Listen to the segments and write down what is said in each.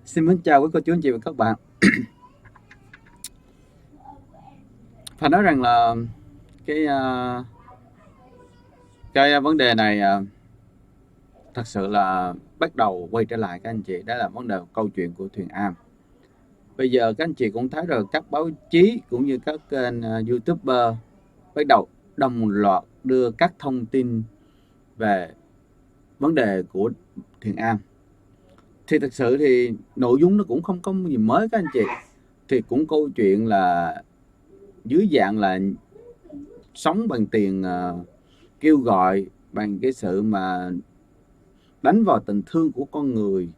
Xin mến chào quý cô chú anh chị và các bạn. Phải nói rằng là cái vấn đề này thật sự là bắt đầu quay trở lại các anh chị. Đó là vấn đề câu chuyện của Thuyền Am. Bây giờ các anh chị cũng thấy rồi, các báo chí cũng như các kênh YouTuber bắt đầu đồng loạt đưa các thông tin về vấn đề của Thuyền Am. Thì thật sự thì nội dung nó cũng không có gì mới các anh chị. Thì cũng câu chuyện là dưới dạng là sống bằng tiền, kêu gọi bằng cái sự mà đánh vào tình thương của con người,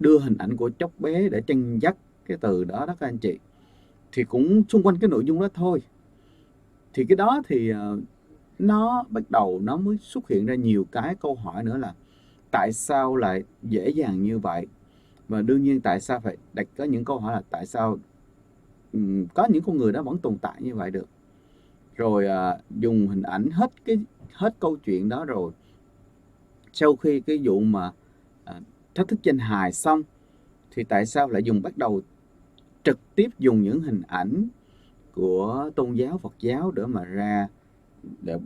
đưa hình ảnh của cháu bé để chân dắt cái từ đó đó các anh chị. Thì cũng xung quanh cái nội dung đó thôi. Thì cái đó thì nó bắt đầu nó mới xuất hiện ra nhiều cái câu hỏi nữa là tại sao lại dễ dàng như vậy, và đương nhiên tại sao phải đặt có những câu hỏi là tại sao có những con người đó vẫn tồn tại như vậy được. Rồi dùng hình ảnh hết câu chuyện đó rồi, sau khi cái vụ mà thách thức danh hài xong thì tại sao lại bắt đầu trực tiếp dùng những hình ảnh của tôn giáo Phật giáo để mà ra để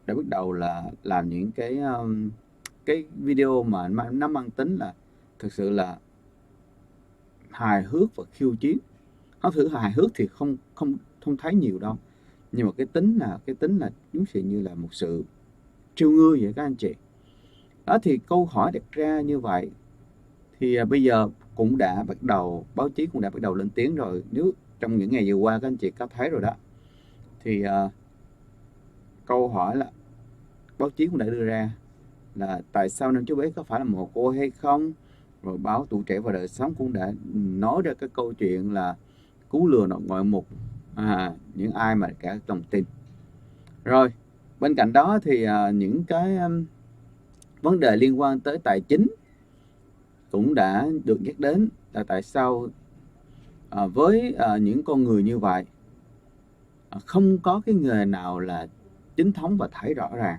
bắt đầu là làm những cái video mà nó mang tính là thực sự là hài hước và khiêu chiến. Nó thử hài hước thì không thấy nhiều đâu, nhưng mà cái tính là giống như là một sự trêu ngươi vậy các anh chị. Đó thì câu hỏi đặt ra như vậy thì bây giờ cũng đã bắt đầu, báo chí cũng đã bắt đầu lên tiếng rồi. Nếu trong những ngày vừa qua các anh chị có thấy rồi đó, thì câu hỏi là báo chí cũng đã đưa ra là tại sao năm chú bé có phải là mồ côi hay không. Rồi báo Tuổi Trẻ và Đời Sống cũng đã nói ra cái câu chuyện là cứu lừa nội ngoại mục, những ai mà cả lòng tin. Rồi bên cạnh đó thì những cái vấn đề liên quan tới tài chính cũng đã được nhắc đến, là tại sao với những con người như vậy không có cái nghề nào là chính thống và thấy rõ ràng.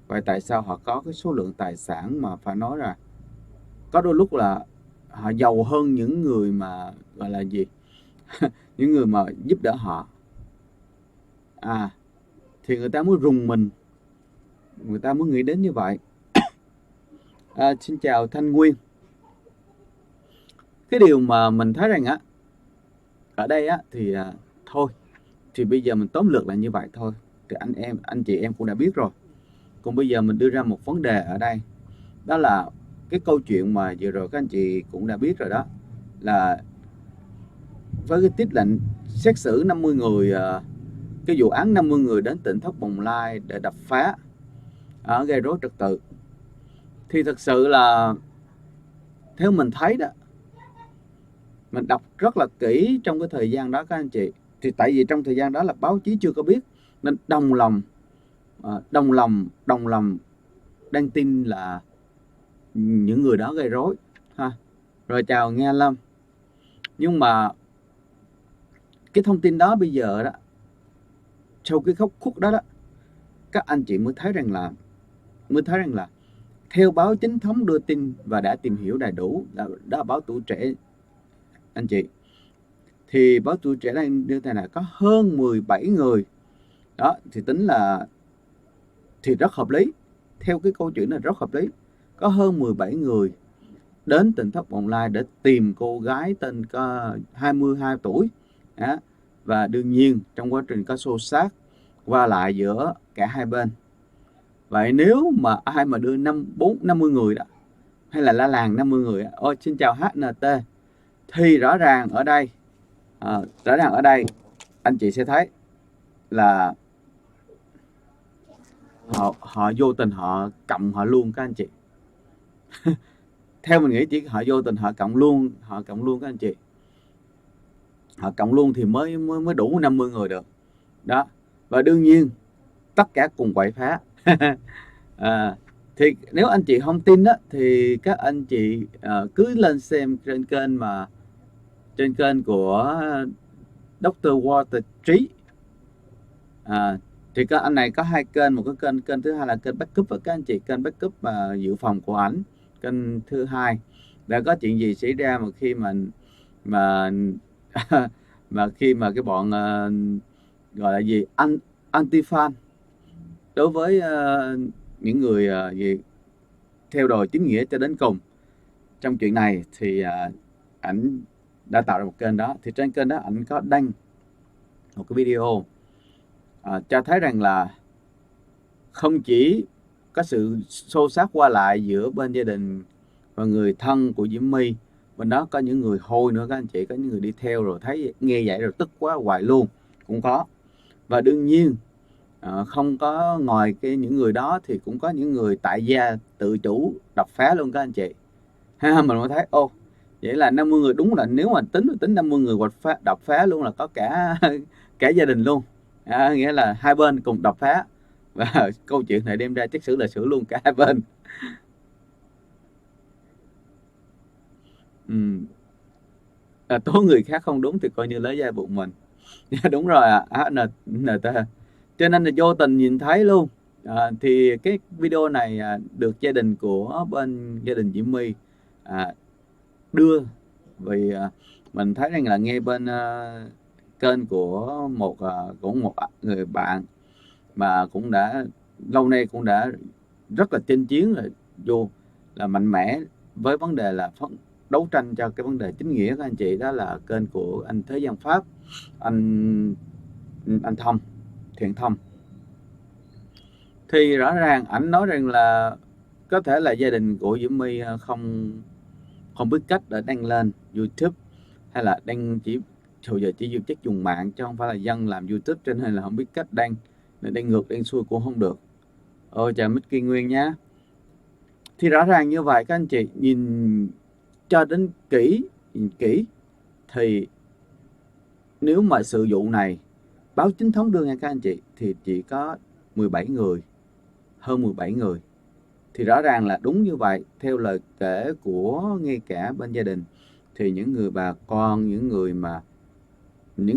Vậy tại sao họ có cái số lượng tài sản mà phải nói là có đôi lúc là họ giàu hơn những người mà gọi là gì những người mà giúp đỡ họ. Thì người ta mới rùng mình, người ta mới nghĩ đến như vậy. Xin chào Thanh Nguyên. Cái điều mà mình thấy rằng ở đây thì thôi, thì bây giờ mình tóm lược là như vậy thôi. Thì anh chị em cũng đã biết rồi. Còn bây giờ mình đưa ra một vấn đề ở đây, đó là cái câu chuyện mà vừa rồi các anh chị cũng đã biết rồi đó, là với cái tiết lệnh xét xử 50 người, cái vụ án 50 người đến tỉnh thất Bồng Lai để đập phá, gây rối trật tự. Thì thật sự là theo mình thấy đó, mình đọc rất là kỹ trong cái thời gian đó các anh chị. Thì tại vì trong thời gian đó là báo chí chưa có biết, nên đồng lòng đăng tin là những người đó gây rối Rồi chào Nghe Lâm. Nhưng mà cái thông tin đó bây giờ đó, sau cái khúc đó các anh chị mới thấy rằng là theo báo chính thống đưa tin và đã tìm hiểu đầy đủ, đó báo Tuổi Trẻ anh chị, thì báo Tuổi Trẻ đang đưa tin là có hơn 17 người đó, thì tính là thì rất hợp lý. Theo cái câu chuyện này rất hợp lý, có hơn 17 người đến tỉnh thất Bồng Lai để tìm cô gái tên 22 tuổi và đương nhiên trong quá trình có xô xát qua lại giữa cả hai bên. Vậy nếu mà ai mà đưa 50 người đó, hay là la làng 50 người xin chào HNT, thì rõ ràng ở đây anh chị sẽ thấy là họ vô tình họ cộng họ luôn các anh chị. Theo mình nghĩ chỉ họ vô tình họ cộng luôn các anh chị. Họ cộng luôn thì mới đủ 50 người được đó. Và đương nhiên tất cả cùng quậy phá. Thì nếu anh chị không tin đó, thì các anh chị cứ lên xem trên kênh của Dr. Walter Trí. Thì anh này có hai kênh, một cái kênh thứ hai là kênh backup với các anh chị, kênh backup dự phòng của ảnh, kênh thứ hai đã có chuyện gì xảy ra mà khi mà mà khi mà cái bọn gọi là gì anti fan đối với những người gì theo đuổi chính nghĩa cho đến cùng trong chuyện này, thì ảnh đã tạo ra một kênh đó. Thì trên kênh đó ảnh có đăng một cái video cho thấy rằng là không chỉ có sự xô xát qua lại giữa bên gia đình và người thân của Diễm My, bên đó có những người hôi nữa các anh chị, có những người đi theo rồi thấy nghe vậy rồi tức quá hoài luôn cũng có. Và đương nhiên không có ngoài những người đó thì cũng có những người tại gia tự chủ đập phá luôn các anh chị ha. Mình mới thấy ô, vậy là 50 người, đúng là nếu mà tính 50 người đập phá luôn là có cả gia đình luôn, nghĩa là hai bên cùng đập phá, và câu chuyện này đem ra chắc xử là xử luôn cả hai bên. Tố người khác không đúng thì coi như lấy dây buộc mình. Đúng rồi NT. Cho nên là vô tình nhìn thấy luôn. Thì cái video này được gia đình của bên gia đình Diễm My đưa, vì mình thấy rằng là nghe bên kênh của một người bạn mà cũng đã lâu nay cũng đã rất là chinh chiến rồi, vô là mạnh mẽ với vấn đề là đấu tranh cho cái vấn đề chính nghĩa các anh chị, đó là kênh của anh Thế Gian Pháp, anh Thông, Thiện Thông. Thì rõ ràng ảnh nói rằng là có thể là gia đình của Diễm My không biết cách để đăng lên YouTube, hay là đăng chỉ dùng mạng chứ không phải là dân làm YouTube, cho nên là không biết cách đăng, nên đăng ngược đăng xuôi cũng không được. Chào Mickey Nguyên nhá. Thì rõ ràng như vậy các anh chị, nhìn cho đến nhìn kỹ thì nếu mà sự vụ này báo chính thống đưa nha các anh chị, thì chỉ có 17 người, hơn 17 người. Thì rõ ràng là đúng như vậy, theo lời kể của ngay cả bên gia đình, thì những người bà con, những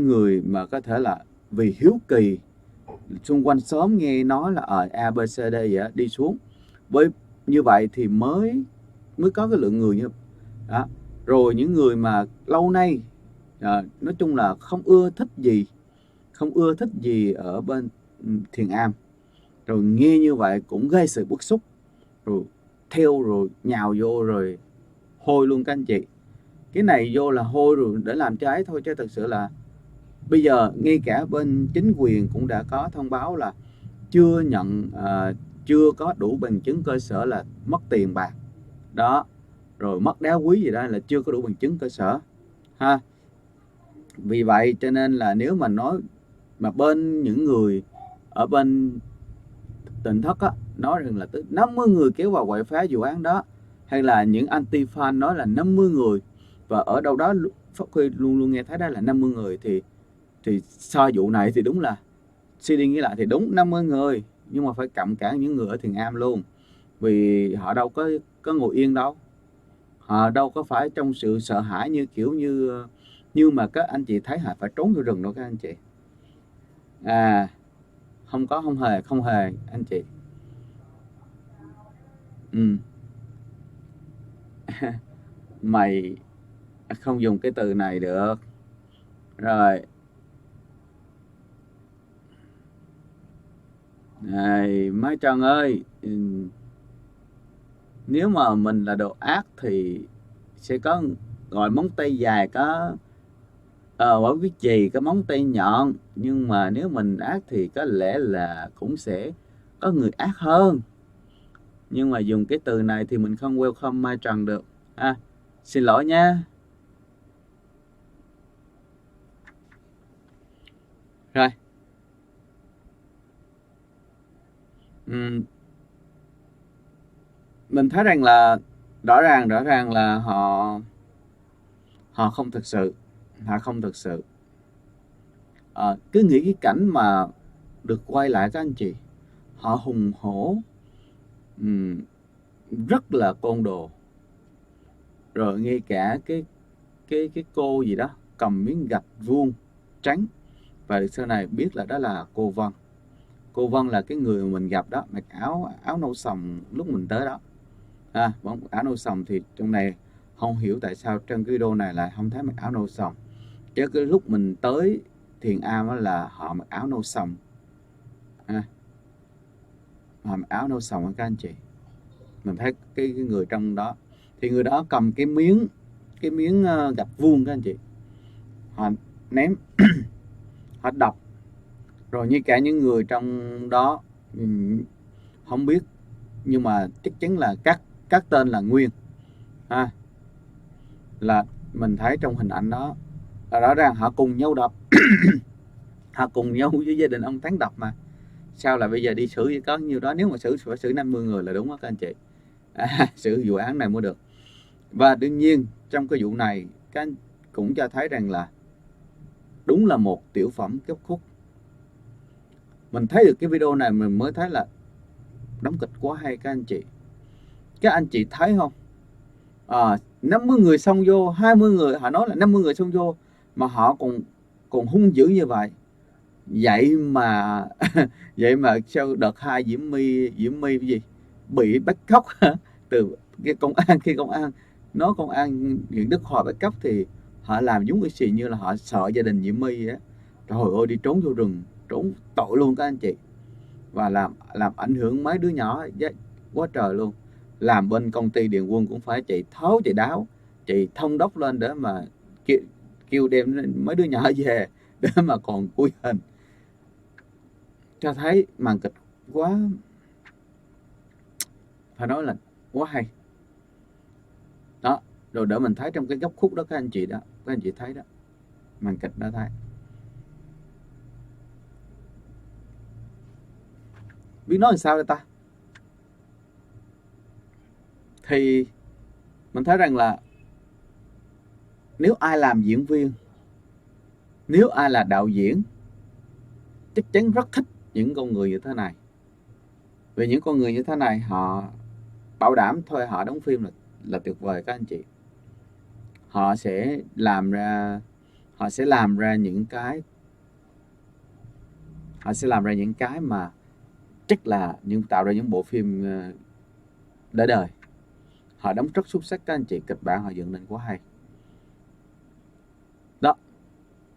người mà có thể là vì hiếu kỳ xung quanh xóm nghe nói là ABCD vậy đó, đi xuống với như vậy thì mới có cái lượng người như đó. Rồi những người mà lâu nay nói chung là không ưa thích gì ở bên Thiền Am, rồi nghe như vậy cũng gây sự bức xúc, rồi theo rồi nhào vô rồi hôi luôn các anh chị. Cái này vô là hôi rồi để làm trái thôi, chứ thật sự là bây giờ ngay cả bên chính quyền cũng đã có thông báo là chưa có đủ bằng chứng cơ sở là mất tiền bạc đó, rồi mất đá quý gì đó, là chưa có đủ bằng chứng cơ sở ha. Vì vậy cho nên là nếu mà nói mà bên những người ở bên Tỉnh Thất nói rằng là tới 50 người kéo vào quậy phá vụ án đó, hay là những anti fan nói là 50 người, và ở đâu đó Pháp Huy luôn nghe thấy đó là 50 người, thì so vụ này thì đúng là suy đi nghĩ lại thì đúng 50 người, nhưng mà phải cộng cả những người ở Thiền Am luôn, vì họ đâu có ngồi yên đâu, họ đâu có phải trong sự sợ hãi như kiểu như mà các anh chị thấy họ phải trốn vô rừng đâu các anh chị. Không hề anh chị. Mày không dùng cái từ này được rồi. Này Mai Trần ơi, nếu mà mình là đồ ác thì sẽ có gọi móng tay dài, có quả quyết chì có móng tay nhọn, nhưng mà nếu mình ác thì có lẽ là cũng sẽ có người ác hơn, nhưng mà dùng cái từ này thì mình không welcome Mai Trần được xin lỗi nha. Rồi mình thấy rằng là rõ ràng là họ không thực sự cứ nghĩ cái cảnh mà được quay lại các anh chị, họ hùng hổ, rất là côn đồ, rồi ngay cả cái cô gì đó cầm miếng gạch vuông trắng, và sau này biết là đó là cô Vân. Cô Vân là cái người mà mình gặp đó, mặc áo nâu sòng lúc mình tới đó áo nâu sòng, thì trong này Không hiểu tại sao trên cái video này lại không thấy mặc áo nâu sòng, chứ cái lúc mình tới Thiền Am á là họ mặc áo nâu sòng ha. Họ mặc áo nâu sòng các anh chị. Mình thấy cái người trong đó thì người đó cầm cái miếng gạch vuông các anh chị, họ ném họ đập, rồi như cả những người trong đó không biết, nhưng mà chắc chắn là các tên là Nguyên ha, là mình thấy trong hình ảnh đó là rõ ràng họ cùng nhau đập. Họ cùng nhau với gia đình ông Thắng đập mà sao là bây giờ đi xử có nhiêu đó, nếu mà xử phải xử 50 người là đúng đó các anh chị. Xử vụ án này mới được. Và đương nhiên trong cái vụ này các anh cũng cho thấy rằng là đúng là một tiểu phẩm kết khúc. Mình thấy được cái video này mình mới thấy là đóng kịch quá hay các anh chị. Các anh chị thấy không? 50 người xông vô, 20 người, họ nói là 50 người xông vô mà họ còn hung dữ như vậy. Vậy mà vậy mà sau đợt 2 Diễm My cái gì bị bắt cóc từ cái công an, khi công an nói công an huyện Đức Hòa bắt cóc thì họ làm giống cái gì như là họ sợ gia đình Diễm My á. Trời ơi, đi trốn vô rừng, trốn tội luôn các anh chị. Và làm ảnh hưởng mấy đứa nhỏ quá trời luôn. Làm bên công ty Điện Quân cũng phải chạy tháo chạy đáo, chạy thông đốc lên để mà kêu đem mấy đứa nhỏ về để mà còn cúi hình. Cho thấy màn kịch quá, phải nói là quá hay đó. Rồi để mình thấy trong cái góc khúc đó các anh chị đó, các anh chị thấy đó, màn kịch đó thấy biết nói làm sao đây ta. Thì mình thấy rằng là nếu ai làm diễn viên, nếu ai là đạo diễn, chắc chắn rất thích những con người như thế này. Vì những con người như thế này họ bảo đảm thôi, họ đóng phim là tuyệt vời các anh chị. Họ sẽ làm ra những cái mà chắc là tạo ra những bộ phim để đời. Họ đóng rất xuất sắc các anh chị, kịch bản họ dựng nên quá hay đó.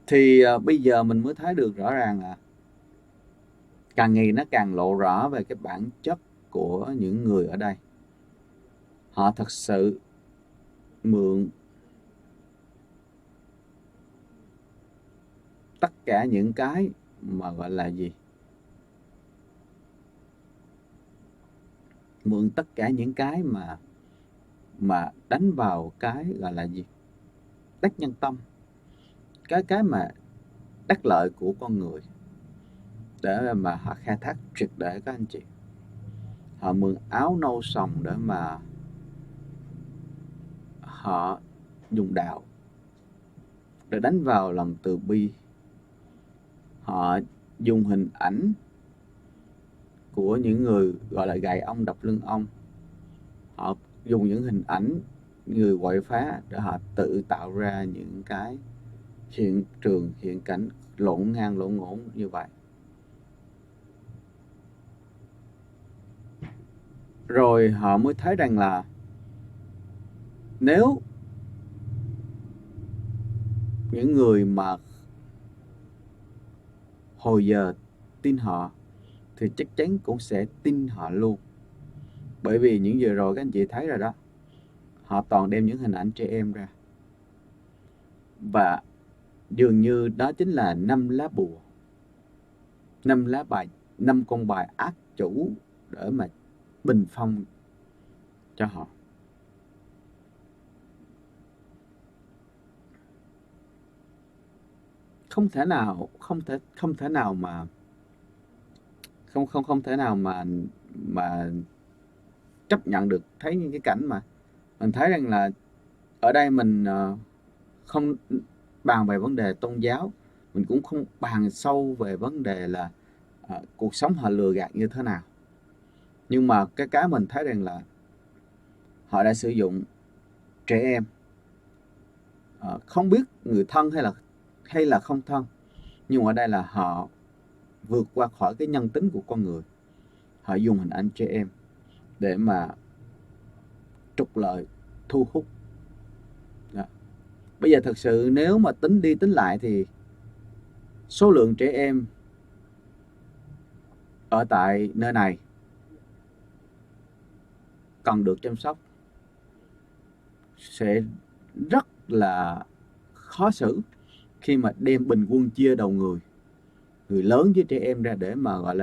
Thì bây giờ mình mới thấy được rõ ràng là càng ngày nó càng lộ rõ về cái bản chất của những người ở đây. Họ thật sự mượn tất cả những cái mà gọi là gì, mượn tất cả những cái mà đánh vào cái gọi là gì, đắc nhân tâm, cái mà đắc lợi của con người, để mà họ khai thác triệt để các anh chị. Họ mượn áo nâu sòng để mà họ dùng đạo để đánh vào lòng từ bi. Họ dùng hình ảnh của những người gọi là gài ông đập lưng ông. Họ dùng những hình ảnh người quậy phá để họ tự tạo ra những cái hiện cảnh lộn ngang lộn ngổn như vậy. Rồi họ mới thấy rằng là nếu những người mà hồi giờ tin họ thì chắc chắn cũng sẽ tin họ luôn. Bởi vì những vừa rồi các anh chị thấy rồi đó, họ toàn đem những hình ảnh trẻ em ra, và dường như đó chính là 5 lá bùa, 5 lá bài, 5 con bài ác chủ để mà bình phong cho họ. Không thể nào mà chấp nhận được thấy những cái cảnh mà mình thấy rằng là ở đây mình không bàn về vấn đề tôn giáo, mình cũng không bàn sâu về vấn đề là cuộc sống họ lừa gạt như thế nào. Nhưng mà cái mình thấy rằng là họ đã sử dụng trẻ em, không biết người thân hay là không thân, nhưng ở đây là họ vượt qua khỏi cái nhân tính của con người. Họ dùng hình ảnh trẻ em để mà trục lợi, thu hút Bây giờ thật sự nếu mà tính đi tính lại thì số lượng trẻ em ở tại nơi này cần được chăm sóc sẽ rất là khó xử khi mà đem bình quân chia đầu người lớn với trẻ em ra để mà gọi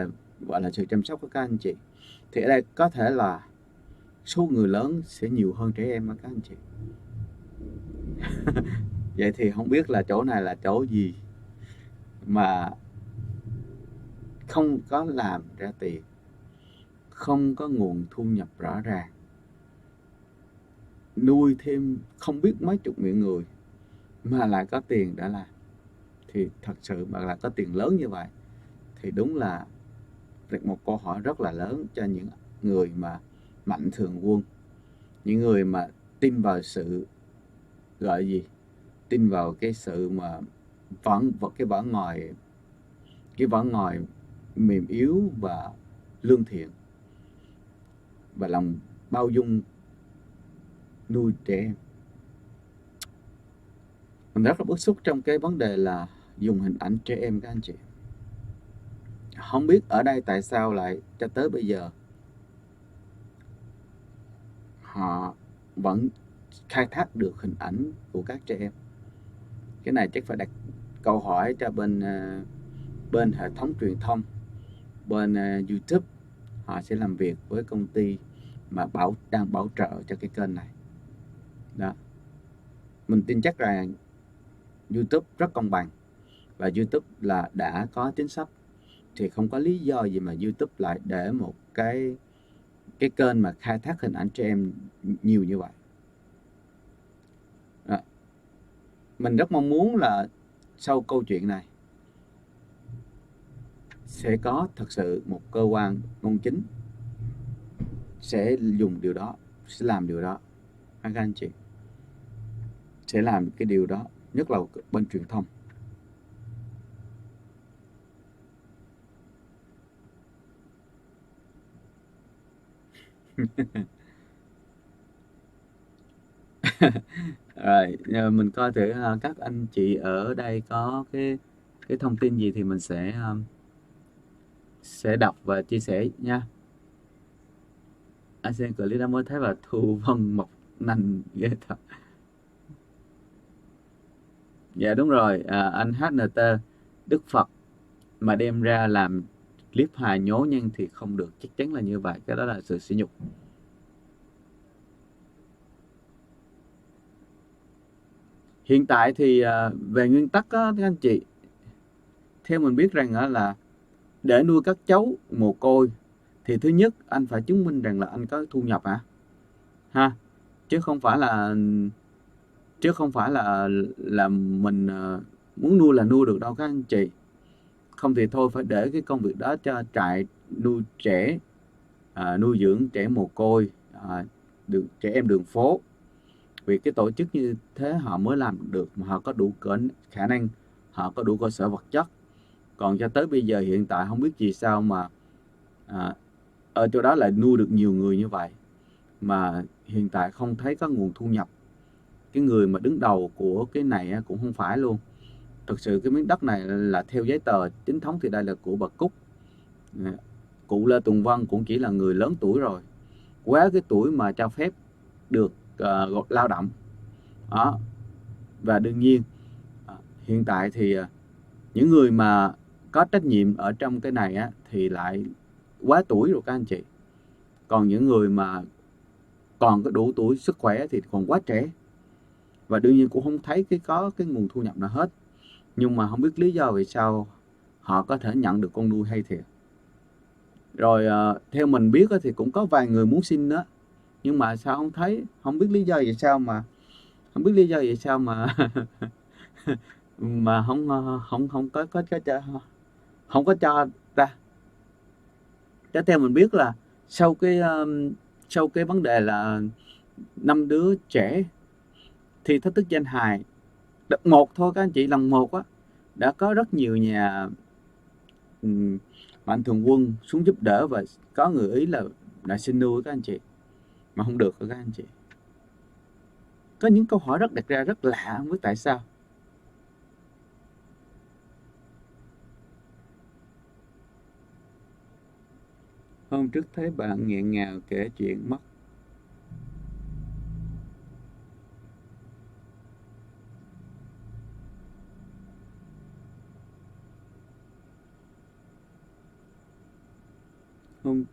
là sự chăm sóc của các anh chị. Thì ở đây có thể là số người lớn sẽ nhiều hơn trẻ em các anh chị. Vậy thì không biết là chỗ này là chỗ gì mà không có làm ra tiền, không có nguồn thu nhập rõ ràng, nuôi thêm không biết mấy chục nghìn người mà lại có tiền đã làm. Thì thật sự mà là có tiền lớn như vậy thì đúng là một câu hỏi rất là lớn cho những người mà mạnh thường quân, những người mà tin vào sự gọi gì, tin vào cái sự mà cái vỏ ngoài mềm yếu và lương thiện và lòng bao dung nuôi trẻ em. Mình rất là bức xúc trong cái vấn đề là dùng hình ảnh trẻ em các anh chị. Không biết ở đây tại sao lại cho tới bây giờ họ vẫn khai thác được hình ảnh của các trẻ em. Cái này chắc phải đặt câu hỏi cho bên hệ thống truyền thông, bên YouTube. Họ sẽ làm việc với công ty mà đang bảo trợ cho cái kênh này. Đó. Mình tin chắc rằng YouTube rất công bằng và YouTube là đã có chính sách, thì không có lý do gì mà YouTube lại để một cái kênh mà khai thác hình ảnh trẻ em nhiều như vậy. Đó. Mình rất mong muốn là sau câu chuyện này sẽ có thật sự một cơ quan công chính sẽ dùng điều đó, sẽ làm điều đó. Các anh chị sẽ làm cái điều đó, nhất là bên truyền thông. Rồi mình coi thử các anh chị ở đây có cái thông tin gì thì mình sẽ đọc và chia sẻ nha. Anh xem clip đó mới thấy là Thu Vân Mộc Nành ghê thật. Dạ đúng rồi, anh HNT Đức Phật mà đem ra làm clip hài nhố nhân thì không được, chắc chắn là như vậy, cái đó là sự sỉ nhục. Hiện tại thì về nguyên tắc á, các anh chị, theo mình biết rằng là để nuôi các cháu mồ côi thì thứ nhất anh phải chứng minh rằng là anh có thu nhập ha, chứ không phải là mình muốn nuôi là nuôi được đâu các anh chị. Không thì thôi phải để cái công việc đó cho trại nuôi trẻ, nuôi dưỡng trẻ mồ côi, trẻ em đường phố. Vì cái tổ chức như thế họ mới làm được, mà họ có đủ khả năng, họ có đủ cơ sở vật chất. Còn cho tới bây giờ hiện tại không biết vì sao mà ở chỗ đó lại nuôi được nhiều người như vậy, mà hiện tại không thấy có nguồn thu nhập. Cái người mà đứng đầu của cái này cũng không phải luôn. Thực sự cái miếng đất này là theo giấy tờ chính thống thì đây là của bà Cúc. Cụ Lê Tùng Vân cũng chỉ là người lớn tuổi rồi, quá cái tuổi mà cho phép được lao động đó. Và đương nhiên hiện tại thì những người mà có trách nhiệm ở trong cái này thì lại quá tuổi rồi các anh chị. Còn những người mà còn có đủ tuổi sức khỏe thì còn quá trẻ, và đương nhiên cũng không thấy có cái nguồn thu nhập nào hết. Nhưng mà không biết lý do vì sao họ có thể nhận được con nuôi hay thiệt. Rồi theo mình biết thì cũng có vài người muốn xin đó, nhưng mà sao không thấy, không biết lý do vì sao mà mà không có cho ta. Chứ theo mình biết là sau cái vấn đề là 5 đứa trẻ thi thách thức danh hài đợt 1 thôi các anh chị, lần 1 đã có rất nhiều nhà mạnh thường quân xuống giúp đỡ, và có người ý là đã xin nuôi các anh chị mà không được rồi các anh chị. có những câu hỏi đặt ra rất lạ, không biết tại sao. Hôm trước thấy bạn nghẹn ngào kể chuyện mất. Hôm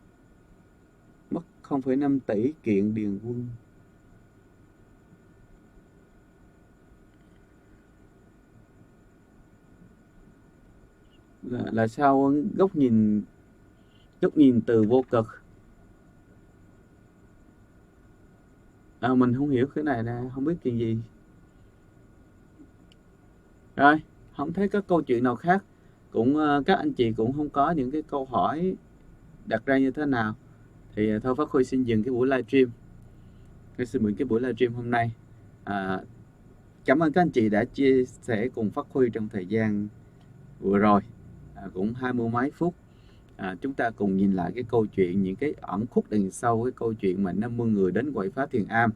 mất 0,5 tỷ kiện Điền Quân. Là sao góc nhìn từ vô cực. Mình không hiểu cái này nè, không biết chuyện gì. Rồi, không thấy có câu chuyện nào khác. Cũng các anh chị cũng không có những cái câu hỏi đặt ra như thế nào. Thì thôi Phát Huy xin dừng cái buổi livestream. Xin mượn cái buổi livestream hôm nay. Cảm ơn các anh chị đã chia sẻ cùng Phát Huy trong thời gian vừa rồi. Cũng 20 mấy phút. Chúng ta cùng nhìn lại cái câu chuyện, những cái ẩn khúc đằng sau cái câu chuyện mà 50 người đến quậy phá Thiền Am.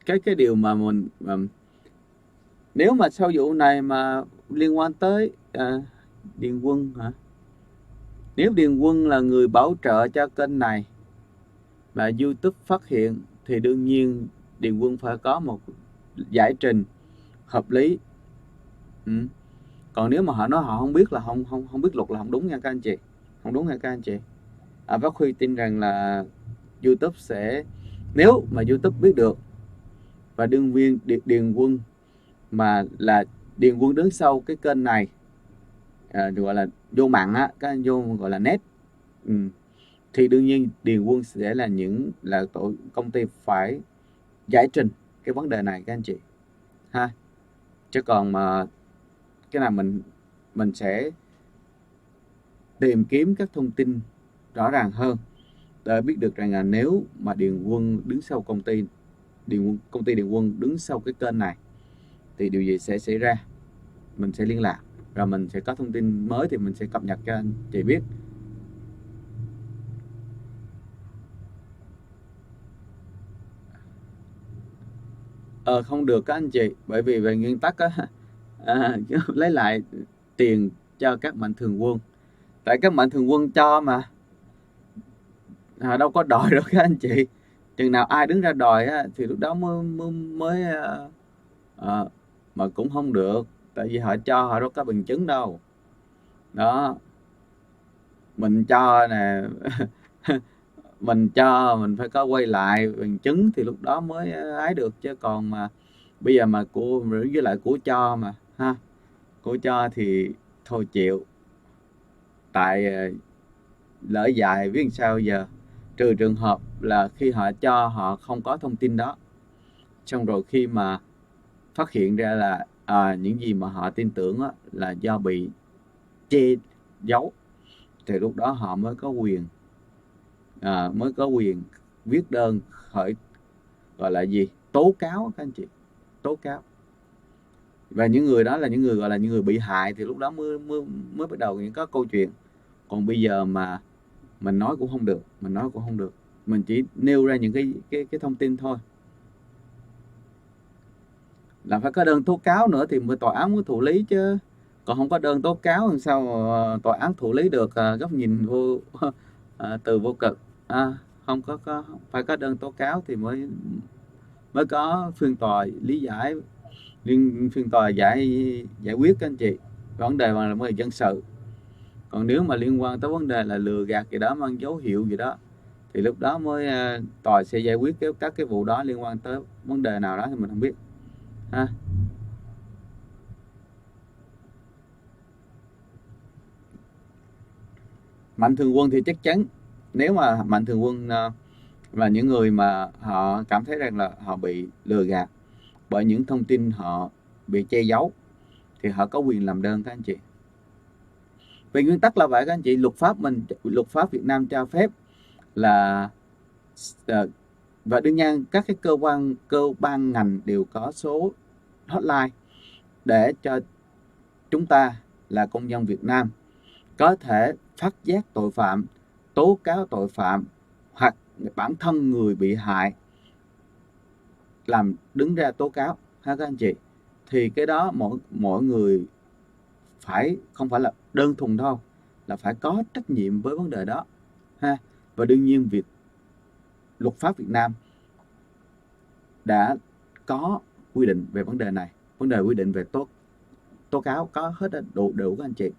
cái điều mà mình nếu mà sau vụ này mà liên quan tới Điền Quân hả? Nếu Điền Quân là người bảo trợ cho kênh này mà YouTube phát hiện thì đương nhiên Điền Quân phải có một giải trình hợp lý. Còn nếu mà họ nói họ không biết là không biết luật là không đúng nha các anh chị, không đúng nha các anh chị. Bác Huy tin rằng là YouTube sẽ, nếu mà YouTube biết được và đương viên Điền Quân mà là Điền Quân đứng sau cái kênh này, gọi là vô mặn á, các anh vô gọi là net, thì đương nhiên Điền Quân sẽ là tổ công ty phải giải trình cái vấn đề này các anh chị ha. Chứ còn mà cái nào mình sẽ tìm kiếm các thông tin rõ ràng hơn để biết được rằng là nếu mà Điền Quân đứng sau công ty Điền Quân đứng sau cái kênh này thì điều gì sẽ xảy ra. Mình sẽ liên lạc rồi mình sẽ có thông tin mới thì mình sẽ cập nhật cho anh chị biết. Không được các anh chị, bởi vì về nguyên tắc á, lấy lại tiền cho các mạnh thường quân, tại các mạnh thường quân cho mà đâu có đòi đâu các anh chị. Chừng nào ai đứng ra đòi á, thì lúc đó mới mà cũng không được, tại vì họ cho họ đâu có bằng chứng đâu đó. Mình cho nè mình cho mình phải có quay lại bằng chứng thì lúc đó mới ấy được, chứ còn mà bây giờ mà với lại của cho mà ha, của cho thì thôi chịu. Tại lỡ dài biết sao giờ, trừ trường hợp là khi họ cho họ không có thông tin đó, xong rồi khi mà phát hiện ra là những gì mà họ tin tưởng là do bị che giấu, thì lúc đó họ mới có quyền viết đơn gọi là gì, tố cáo các anh chị, tố cáo. Và những người đó là những người gọi là những người bị hại, thì lúc đó mới bắt đầu những có câu chuyện. Còn bây giờ mà mình nói cũng không được, mình chỉ nêu ra những cái thông tin thôi, là phải có đơn tố cáo nữa thì tòa án mới thụ lý chứ. Còn không có đơn tố cáo làm sao mà tòa án thụ lý được góc nhìn từ vô cực. Không có phải có đơn tố cáo thì mới có phiên tòa lý giải, phiên tòa giải quyết các anh chị. Vấn đề là vấn đề dân sự. Còn nếu mà liên quan tới vấn đề là lừa gạt gì đó, mang dấu hiệu gì đó, thì lúc đó mới tòa sẽ giải quyết các cái vụ đó liên quan tới vấn đề nào đó thì mình không biết ha. Mạnh thường quân thì chắc chắn, nếu mà mạnh thường quân và những người mà họ cảm thấy rằng là họ bị lừa gạt bởi những thông tin họ bị che giấu, thì họ có quyền làm đơn các anh chị. Về nguyên tắc là vậy các anh chị. Luật pháp Việt Nam cho phép là và đương nhiên các cái cơ quan ngành đều có số hotline để cho chúng ta là công dân Việt Nam có thể phát giác tội phạm, tố cáo tội phạm, hoặc bản thân người bị hại làm đứng ra tố cáo ha các anh chị. Thì cái đó mỗi người phải không phải là đơn thuần đâu, là phải có trách nhiệm với vấn đề đó ha. Và đương nhiên luật pháp Việt Nam đã có quy định về vấn đề này. Vấn đề quy định về tố cáo có hết đủ các anh chị.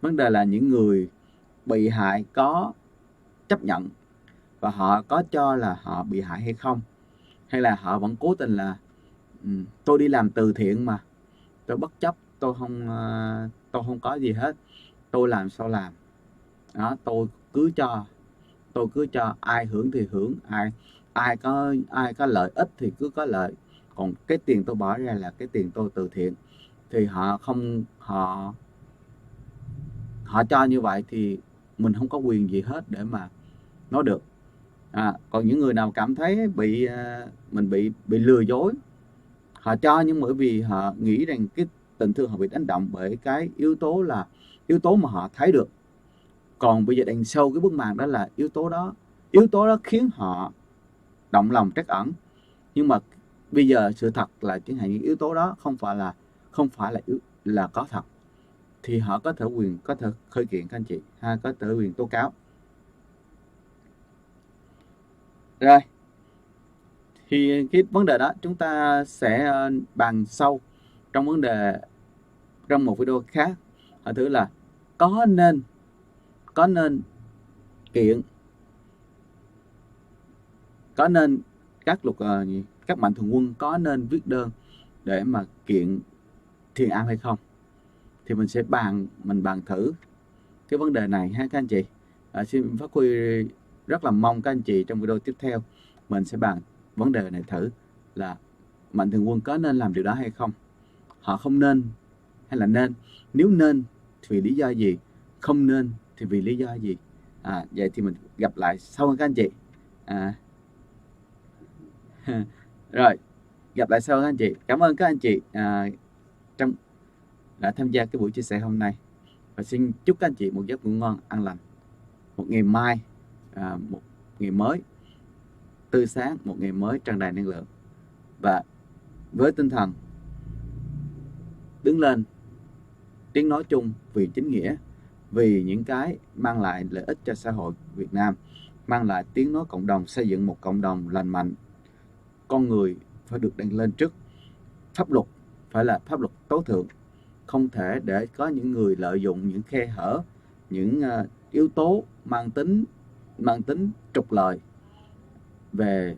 Vấn đề là những người bị hại có chấp nhận và họ có cho là họ bị hại hay không, hay là họ vẫn cố tình là tôi đi làm từ thiện mà, tôi bất chấp, tôi không có gì hết, tôi làm sao làm đó, tôi cứ cho ai hưởng thì hưởng, ai có lợi ích thì cứ có lợi, còn cái tiền tôi bỏ ra là cái tiền tôi từ thiện. Thì họ cho như vậy thì mình không có quyền gì hết để mà nói được. Còn những người nào cảm thấy mình bị lừa dối, họ cho nhưng bởi vì họ nghĩ rằng cái tình thương họ bị đánh động bởi cái yếu tố mà họ thấy được. Còn bây giờ đằng sau cái bức màn đó là yếu tố đó khiến họ động lòng trắc ẩn. Nhưng mà bây giờ sự thật là chẳng hạn những yếu tố đó không phải là có thật, thì họ có thể khởi kiện các anh chị ha, có thể quyền tố cáo. Rồi thì cái vấn đề đó chúng ta sẽ bàn sâu trong một video khác. Hỏi thử là có nên kiện, có nên các mạnh thường quân có nên viết đơn để mà kiện Thiền Am hay không. Thì mình sẽ bàn thử cái vấn đề này ha các anh chị. Xin phát huy rất là mong các anh chị trong video tiếp theo mình sẽ bàn vấn đề này thử là mạnh thường quân có nên làm điều đó hay không, họ không nên hay là nên, nếu nên thì vì lý do gì, không nên thì vì lý do gì. Vậy thì mình gặp lại sau các anh chị. Rồi gặp lại sau các anh chị. Cảm ơn các anh chị đã tham gia cái buổi chia sẻ hôm nay, và xin chúc các anh chị một giấc ngủ ngon an lành, một ngày mai một ngày mới tươi sáng, một ngày mới tràn đầy năng lượng, và với tinh thần đứng lên tiếng nói chung vì chính nghĩa, vì những cái mang lại lợi ích cho xã hội Việt Nam, mang lại tiếng nói cộng đồng, xây dựng một cộng đồng lành mạnh. Con người phải được đặt lên trước, pháp luật phải là pháp luật tối thượng, không thể để có những người lợi dụng những khe hở, những yếu tố mang tính trục lợi về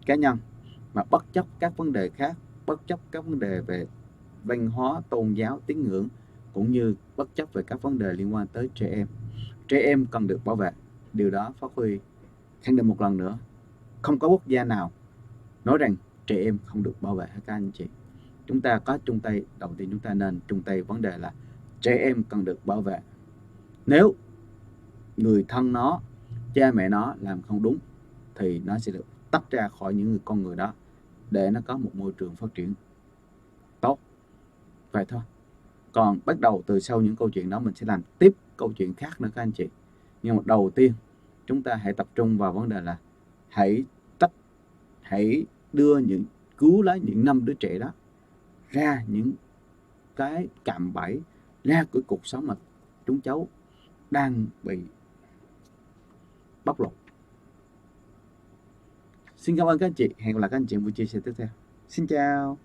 cá nhân mà bất chấp các vấn đề khác, bất chấp các vấn đề về văn hóa, tôn giáo, tín ngưỡng, cũng như bất chấp về các vấn đề liên quan tới trẻ em. Trẻ em cần được bảo vệ. Điều đó phát huy khẳng định một lần nữa, không có quốc gia nào nói rằng trẻ em không được bảo vệ hết các anh chị. Chúng ta có chung tay, đầu tiên chúng ta nên chung tay vấn đề là trẻ em cần được bảo vệ. Nếu người thân nó, cha mẹ nó làm không đúng thì nó sẽ được tách ra khỏi những con người đó để nó có một môi trường phát triển tốt. Vậy thôi. Còn bắt đầu từ sau những câu chuyện đó mình sẽ làm tiếp câu chuyện khác nữa các anh chị. Nhưng mà đầu tiên chúng ta hãy tập trung vào vấn đề là hãy cứu lấy những 5 đứa trẻ đó ra những cái cạm bẫy, ra của cuộc sống mà chúng cháu đang bị bóc lột. Xin cảm ơn các anh chị. Hẹn gặp lại các anh chị buổi chia sẻ tiếp theo. Xin chào.